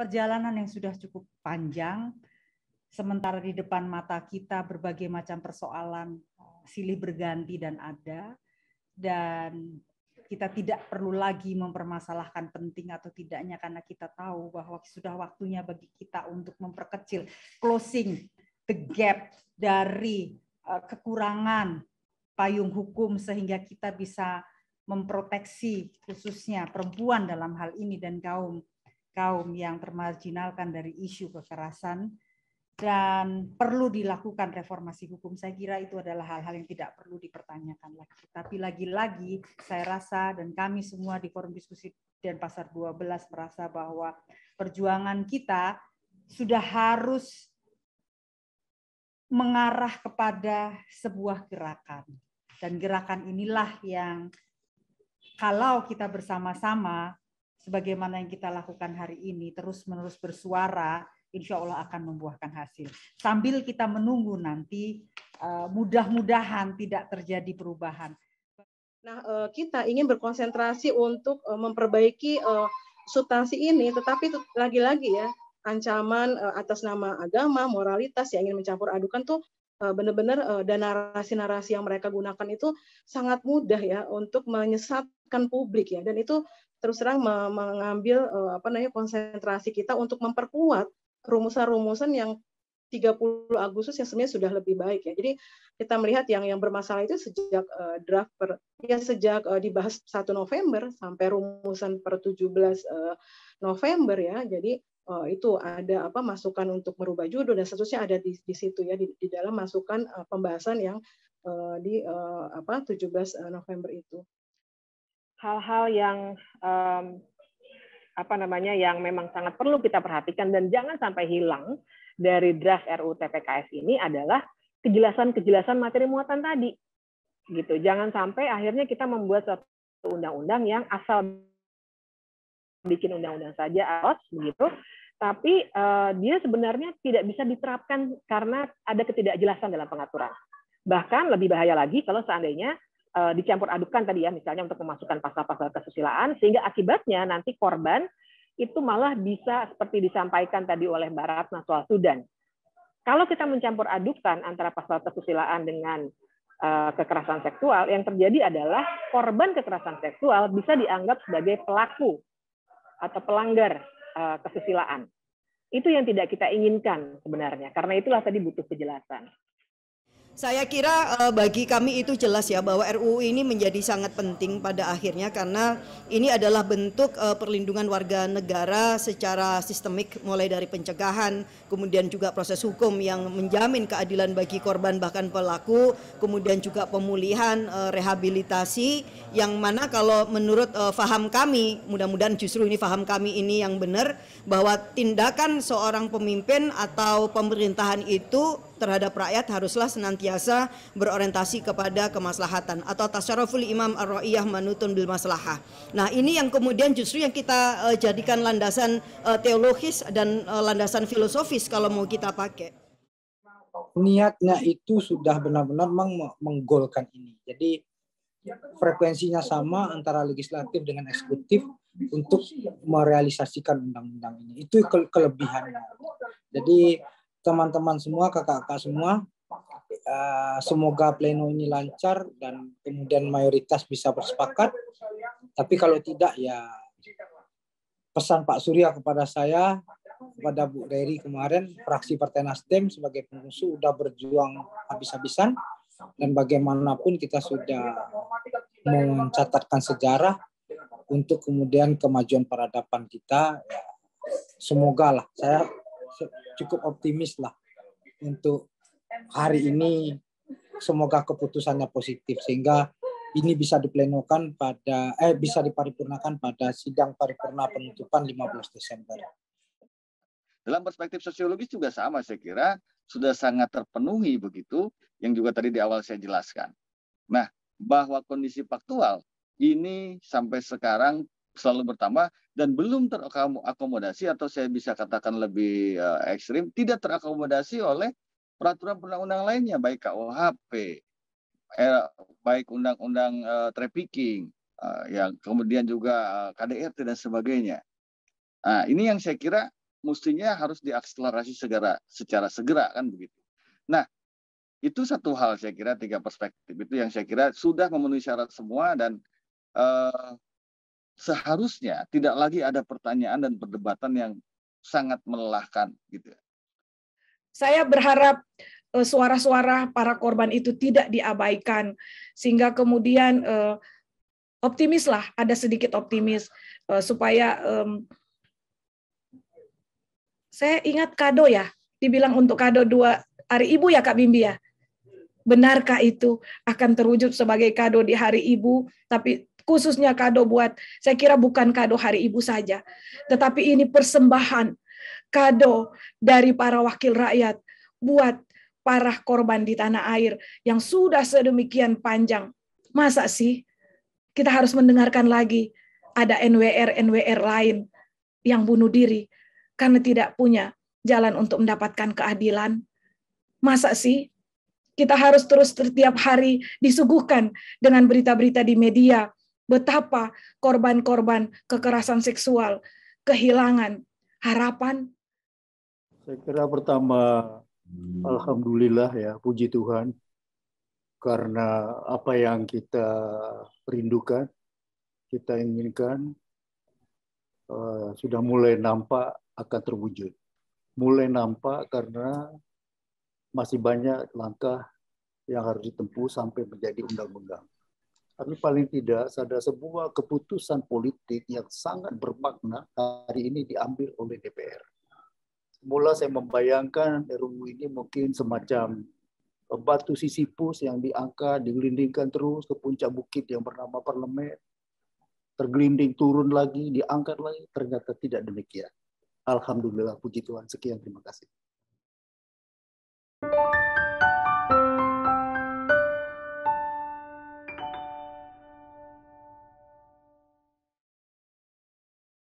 perjalanan yang sudah cukup panjang, sementara di depan mata kita berbagai macam persoalan silih berganti dan ada, dan kita tidak perlu lagi mempermasalahkan penting atau tidaknya karena kita tahu bahwa sudah waktunya bagi kita untuk memperkecil, closing the gap dari kekurangan payung hukum sehingga kita bisa memproteksi khususnya perempuan dalam hal ini dan kaum yang termarginalkan dari isu kekerasan. Dan perlu dilakukan reformasi hukum. Saya kira itu adalah hal-hal yang tidak perlu dipertanyakan lagi. Tapi lagi-lagi saya rasa dan kami semua di Forum Diskusi Denpasar 12 merasa bahwa perjuangan kita sudah harus mengarah kepada sebuah gerakan. Dan gerakan inilah yang kalau kita bersama-sama sebagaimana yang kita lakukan hari ini terus-menerus bersuara, insya Allah akan membuahkan hasil. Sambil kita menunggu nanti, mudah-mudahan tidak terjadi perubahan. Nah, kita ingin berkonsentrasi untuk memperbaiki substansi ini, tetapi lagi-lagi ya, ancaman atas nama agama, moralitas yang ingin mencampur adukan tuh benar-benar dan narasi-narasi yang mereka gunakan itu sangat mudah ya untuk menyesatkan publik ya, dan itu terus terang mengambil konsentrasi kita untuk memperkuat rumusan-rumusan yang 30 Agustus yang sebenarnya sudah lebih baik ya. Jadi kita melihat yang bermasalah itu sejak sejak dibahas 1 November sampai rumusan per 17 November ya. Jadi itu ada masukan untuk merubah judul dan seterusnya ada di situ ya, di dalam masukan pembahasan yang di 17 November itu. Hal-hal yang yang memang sangat perlu kita perhatikan dan jangan sampai hilang dari draft RUU TPKS ini adalah kejelasan-kejelasan materi muatan tadi. Gitu. Jangan sampai akhirnya kita membuat suatu undang-undang yang asal bikin undang-undang saja begitu, tapi dia sebenarnya tidak bisa diterapkan karena ada ketidakjelasan dalam pengaturan. Bahkan lebih bahaya lagi kalau seandainya dicampur adukan tadi ya, misalnya untuk memasukkan pasal-pasal kesusilaan, sehingga akibatnya nanti korban itu malah bisa seperti disampaikan tadi oleh Mbak Ratna soal Sudan. Kalau kita mencampur adukan antara pasal kesusilaan dengan kekerasan seksual, yang terjadi adalah korban kekerasan seksual bisa dianggap sebagai pelaku atau pelanggar kesusilaan. Itu yang tidak kita inginkan sebenarnya, karena itulah tadi butuh kejelasan. Saya kira bagi kami itu jelas ya bahwa RUU ini menjadi sangat penting pada akhirnya karena ini adalah bentuk perlindungan warga negara secara sistemik mulai dari pencegahan, kemudian juga proses hukum yang menjamin keadilan bagi korban bahkan pelaku, kemudian juga pemulihan, rehabilitasi yang mana kalau menurut faham kami, mudah-mudahan justru ini faham kami ini yang benar, bahwa tindakan seorang pemimpin atau pemerintahan itu terhadap rakyat haruslah senantiasa berorientasi kepada kemaslahatan atau tasyaruful imam ar-ra'iyah manutun bil maslahah. Nah, ini yang kemudian justru yang kita jadikan landasan teologis dan landasan filosofis kalau mau kita pakai. Niatnya itu sudah benar-benar menggolkan ini. Jadi frekuensinya sama antara legislatif dengan eksekutif untuk merealisasikan undang-undang ini. Itu kelebihannya. Jadi teman-teman semua, kakak-kakak semua, semoga pleno ini lancar dan kemudian mayoritas bisa bersepakat. Tapi kalau tidak ya pesan Pak Surya kepada saya, kepada Bu Reri kemarin, fraksi Partai Nasdem sebagai pengusung sudah berjuang habis-habisan dan bagaimanapun kita sudah mencatatkan sejarah untuk kemudian kemajuan peradaban kita. Semoga lah, saya cukup optimis lah untuk hari ini, semoga keputusannya positif sehingga ini bisa diplenokan bisa diparipurnakan pada sidang paripurna penutupan 15 Desember. Dalam perspektif sosiologis juga sama, saya kira sudah sangat terpenuhi begitu yang juga tadi di awal saya jelaskan. Nah, bahwa kondisi faktual ini sampai sekarang selalu bertambah dan belum terakomodasi atau saya bisa katakan lebih ekstrim, tidak terakomodasi oleh peraturan perundang-undang lainnya, baik KUHP, baik undang-undang trafficking, yang kemudian juga KDRT dan sebagainya. Nah, ini yang saya kira mestinya harus diakselerasi secara segera kan begitu. Nah, itu satu hal saya kira, 3 perspektif itu yang saya kira sudah memenuhi syarat semua, dan seharusnya tidak lagi ada pertanyaan dan perdebatan yang sangat melelahkan gitu. Saya berharap suara-suara para korban itu tidak diabaikan, sehingga kemudian optimislah, ada sedikit optimis supaya saya ingat kado ya, dibilang untuk kado 2 hari ibu ya Kak Bimbi ya. Benarkah itu akan terwujud sebagai kado di hari ibu, tapi khususnya kado buat, saya kira bukan kado hari ibu saja, tetapi ini persembahan, kado dari para wakil rakyat buat para korban di tanah air yang sudah sedemikian panjang. Masa sih kita harus mendengarkan lagi ada NWR lain yang bunuh diri karena tidak punya jalan untuk mendapatkan keadilan? Masa sih kita harus terus setiap hari disuguhkan dengan berita-berita di media betapa korban-korban kekerasan seksual kehilangan harapan? Saya kira pertama, alhamdulillah ya, puji Tuhan, karena apa yang kita rindukan, kita inginkan, sudah mulai nampak akan terwujud. Mulai nampak karena masih banyak langkah yang harus ditempuh sampai menjadi undang-undang. Tapi paling tidak ada sebuah keputusan politik yang sangat bermakna hari ini diambil oleh DPR. Semula saya membayangkan RUU ini mungkin semacam batu Sisyphus yang diangkat, digelindingkan terus ke puncak bukit yang bernama parlemen, tergelinding turun lagi, diangkat lagi, ternyata tidak demikian. Alhamdulillah, puji Tuhan. Sekian, terima kasih.